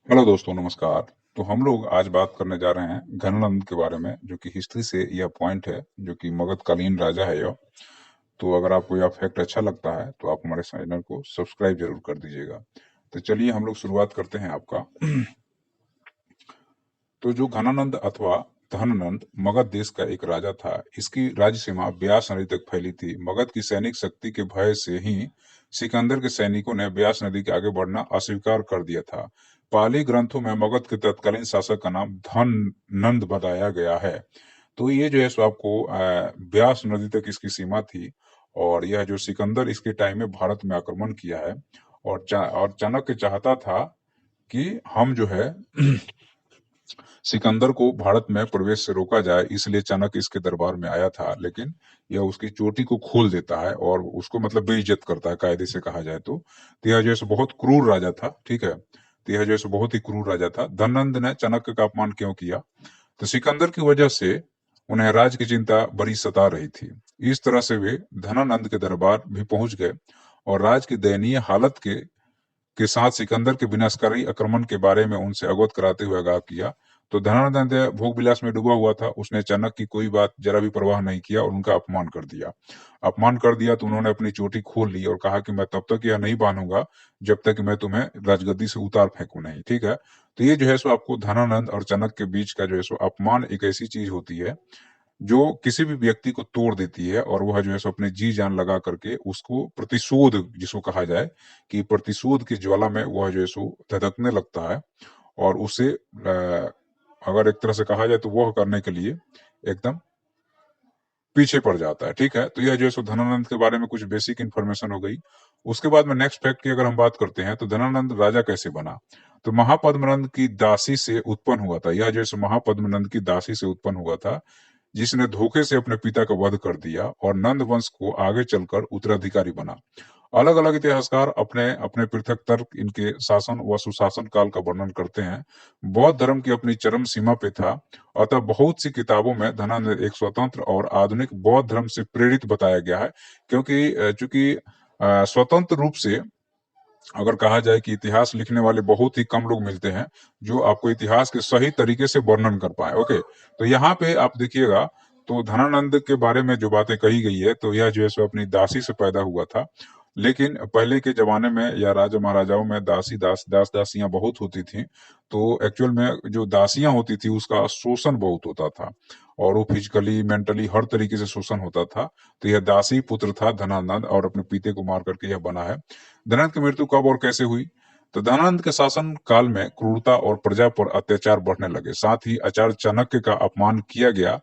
Hello दोस्तों, नमस्कार। तो हम लोग आज बात करने जा रहे हैं घनानंद के बारे में, जो कि हिस्ट्री से यह पॉइंट है, जो कि मगधकालीन राजा है यह। तो अगर आपको यह फैक्ट अच्छा लगता है तो आप हमारे चैनल को सब्सक्राइब जरूर कर दीजिएगा। तो चलिए हम लोग शुरुआत करते हैं आपका। तो जो घनानंद अथवा धनानंद मगध देश का एक राजा था। इसकी राज्य सीमा ब्यास नदी तक फैली थी। मगध की सैनिक शक्ति के भय से ही सिकंदर के सैनिकों ने ब्यास नदी के आगे बढ़ना अस्वीकार कर दिया था। पाली ग्रंथों में मगध के तत्कालीन शासक का नाम धननंद बताया गया है। तो ये जो है सो आपको ब्यास नदी तक इसकी सीमा थी। और यह जो सिकंदर इसके टाइम में भारत में आक्रमण किया है। और चाणक्य चाहता था कि हम जो है सिकंदर को भारत में प्रवेश से रोका जाए, इसलिए चाणक्य इसके दरबार में आया था। लेकिन यह उसकी चोटी को खोल देता है और उसको मतलब बेइज्जत करता है, कायदे से कहा जाए तो यह जो है सो बहुत क्रूर राजा था। ठीक है, तो यह जो है सो बहुत ही क्रूर राजा था। धननंद ने चाणक्य का अपमान क्यों किया? तो सिकंदर की वजह से उन्हें राज की चिंता बड़ी सता रही थी। इस तरह से वे धनानंद के दरबार भी पहुंच गए और राज की दयनीय हालत के साथ सिकंदर के विनाशकारी आक्रमण के बारे में उनसे अवगत कराते हुए आगाह किया। तो धनानंद भोग विलास में डूबा हुआ था। उसने चाणक्य की कोई बात जरा भी परवाह नहीं किया और उनका अपमान कर दिया। अपमान कर दिया तो उन्होंने अपनी चोटी खोल ली और कहा कि मैं तब तक यह नहीं बांधूंगा जब तक कि मैं तुम्हें राजगद्दी से उतार फेंकू नहीं। ठीक है, तो ये जो है सो आपको धनानंद और चाणक्य के बीच का जो है सो अपमान एक ऐसी चीज होती है जो किसी भी व्यक्ति को तोड़ देती है, और वह जो है सो अपने जी जान लगा करके उसको प्रतिशोध जिसको कहा जाए कि प्रतिशोध की ज्वाला में वह जो है सो धधकने लगता है। और उसे अगर एक तरह से कहा जाए तो वह करने के लिए एकदम पीछे पड़ जाता है। ठीक है, तो यह जो है सो धनानंद के बारे में कुछ बेसिक इन्फॉर्मेशन हो गई। उसके बाद में नेक्स्ट फैक्ट की अगर हम बात करते हैं तो धनानंद राजा कैसे बना? तो महापद्मनंद की दासी से उत्पन्न हुआ था। यह जो है सो महापद्मनंद की दासी से उत्पन्न हुआ था, जिसने धोखे से अपने पिता का वध कर दिया और नंद वंश को आगे चलकर उत्तराधिकारी बना। अलग अलग इतिहासकार अपने अपने पृथक तर्क इनके शासन व सुशासन काल का वर्णन करते हैं। बौद्ध धर्म की अपनी चरम सीमा पे था। अतः बहुत सी किताबों में धनानंद एक स्वतंत्र और आधुनिक बौद्ध धर्म से प्रेरित बताया गया है। क्योंकि चूंकि स्वतंत्र रूप से अगर कहा जाए कि इतिहास लिखने वाले बहुत ही कम लोग मिलते हैं जो आपको इतिहास के सही तरीके से वर्णन कर पाए। ओके, तो यहाँ पे आप देखिएगा, तो धनानंद के बारे में जो बातें कही गई है, तो यह जो है सो अपनी दासी से पैदा हुआ था। लेकिन पहले के जमाने में या राजा महाराजाओं में दास दासियां बहुत होती थी। तो एक्चुअल में जो दासियां होती थी उसका शोषण बहुत होता था, और वो फिजिकली मेंटली हर तरीके से शोषण होता था। तो यह दासी पुत्र था धनानंद, और अपने पिता को मार करके यह बना है। धनानंद की मृत्यु कब और कैसे हुई? तो धनानंद के शासन काल में क्रूरता और प्रजा पर अत्याचार बढ़ने लगे। साथ ही आचार्य चाणक्य का अपमान किया गया।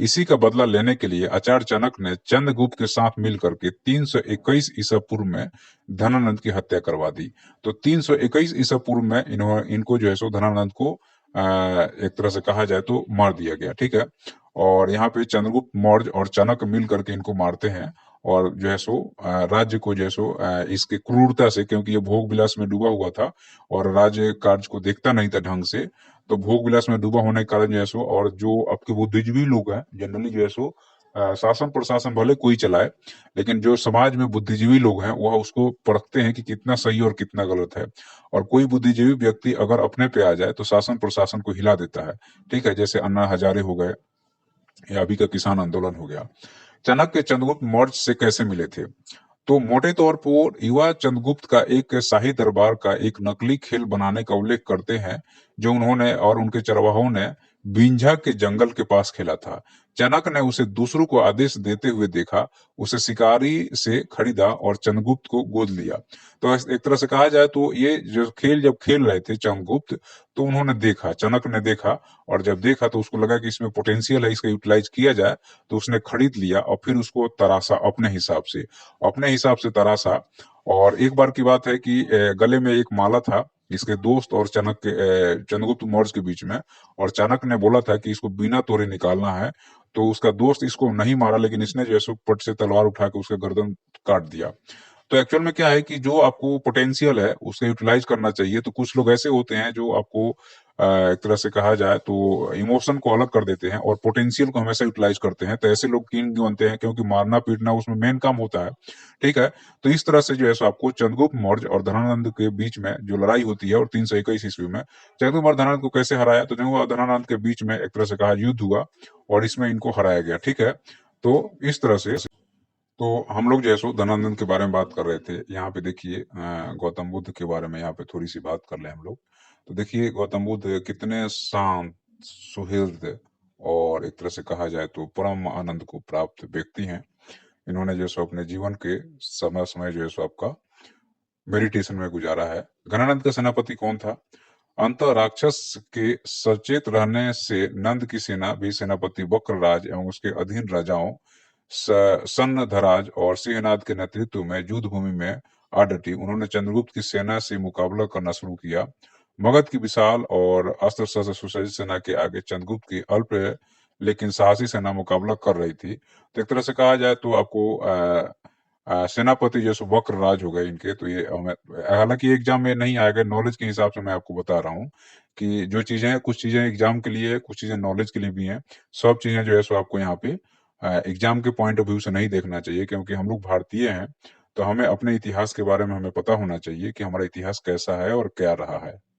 इसी का बदला लेने के लिए आचार्य चाणक्य ने चंद्रगुप्त के साथ मिलकर के 321 ईसा पूर्व में धनानंद की हत्या करवा दी। तो 321 ईसा पूर्व में इनको जो है सो धनानंद को एक तरह से कहा जाए तो मार दिया गया। ठीक है, और यहाँ पे चंद्रगुप्त मौर्य और चाणक्य मिल करके इनको मारते हैं। और जो है सो राज्य को जो है सो इसके क्रूरता से, क्योंकि ये भोग विलास में डूबा हुआ था और राज्य कार्य को देखता नहीं था ढंग से, तो भोग विलास में डूबा होने के कारण जो है सो, और जो आपके बुद्धिजीवी लोग हैं जनरली जो है सो शासन प्रशासन भले कोई चलाए, लेकिन जो समाज में बुद्धिजीवी लोग हैं वह उसको परखते हैं कि कितना सही और कितना गलत है। और कोई बुद्धिजीवी व्यक्ति अगर अपने पे आ जाए तो शासन प्रशासन को हिला देता है। ठीक है, जैसे अन्ना हजारे हो गए या अभी का किसान आंदोलन हो गया। चाणक्य चंद्रगुप्त मौर्य से कैसे मिले थे? तो मोटे तौर पर युवा चंद्रगुप्त का एक शाही दरबार का एक नकली खेल बनाने का उल्लेख करते हैं, जो उन्होंने और उनके चरवाहों ने विंझा के जंगल के पास खेला था। चाणक्य ने उसे दूसरों को आदेश देते हुए देखा, उसे शिकारी से खरीदा और चंद्रगुप्त को गोद लिया। तो एक तरह से कहा जाए तो ये जो खेल जब खेल रहे थे चंद्रगुप्त, तो उन्होंने देखा, चाणक्य ने देखा, और जब देखा तो उसको लगा कि इसमें पोटेंशियल है, इसका यूटिलाइज किया जाए, तो उसने खरीद लिया और फिर उसको तराशा अपने हिसाब से तराशा। और एक बार की बात है कि गले में एक माला था इसके दोस्त और चंद्रगुप्त मौर्य के बीच में, और चाणक्य ने बोला था कि इसको बिना तोड़े निकालना है। तो उसका दोस्त इसको नहीं मारा, लेकिन इसने जो है सो पट से तलवार उठा के उसका गर्दन काट दिया। तो एक्चुअल में क्या है कि जो आपको पोटेंशियल है उसे यूटिलाइज करना चाहिए। तो कुछ लोग ऐसे होते हैं जो आपको एक तरह से कहा जाए तो इमोशन को अलग कर देते हैं और पोटेंशियल को हमेशा यूटिलाइज़ करते हैं, तो ऐसे लोग किंग बनते हैं क्योंकि मारना-पीटना उसमें मेन काम होता है, ठीक है? तो इस तरह से जो है सो आपको चंद्रगुप्त मौर्य और धनानंद के बीच में जो लड़ाई होती है और 321 ईस्वी में, चंद्रगुप्त मौर्य धनानंद को कैसे हराया? तो चंद्रगुप्त और धनानंद के बीच में एक तरह से कहा युद्ध हुआ और इसमें इनको हराया गया, ठीक है? तो इस तरह से तो हम लोग जो है सो धनानंद के बारे में बात कर रहे थे। यहाँ पे देखिए गौतम बुद्ध के बारे में यहाँ पे थोड़ी-सी बात कर लें हम लोग। तो देखिए गौतम बुद्ध कितने शांत, सुहृद और एक तरह से कहा जाए तो परम आनंद को प्राप्त व्यक्ति हैं। इन्होंने जो है सो अपने जीवन के समय-समय जो है सो आपका मेडिटेशन में गुजारा है। घनानंद का सेनापति कौन था? अंतः राक्षस के सचेत रहने से नंद की सेना भी सेनापति वक्रराज एवं उसके अधीन राजाओं सन्नधराज और सिंहनाद के नेतृत्व में युद्ध भूमि में आ डटी। उन्होंने चंद्रगुप्त की सेना से मुकाबला करना शुरू किया। मगध की विशाल और अस्त्र शस्त्र सुसज्जित सेना के आगे चंद्रगुप्त की अल्प लेकिन साहसी सेना मुकाबला कर रही थी। तो एक तरह से कहा जाए तो आपको सेनापति जो सो वक्रराज हो गए इनके, तो ये हमें हालाँकि एग्ज़ाम में नहीं आएगा, नॉलेज के हिसाब से मैं आपको बता रहा हूँ कि जो चीज़ें हैं, कुछ चीज़ें एग्ज़ाम के लिए, कुछ चीज़ें नॉलेज के लिए भी हैं। सब चीज़ें जो है सो आपको यहाँ पे एग्ज़ाम के पॉइंट ऑफ व्यू से नहीं देखना चाहिए क्योंकि हम लोग भारतीय हैं, तो हमें अपने इतिहास के बारे में हमें पता होना चाहिए कि हमारा इतिहास कैसा है और क्या रहा है।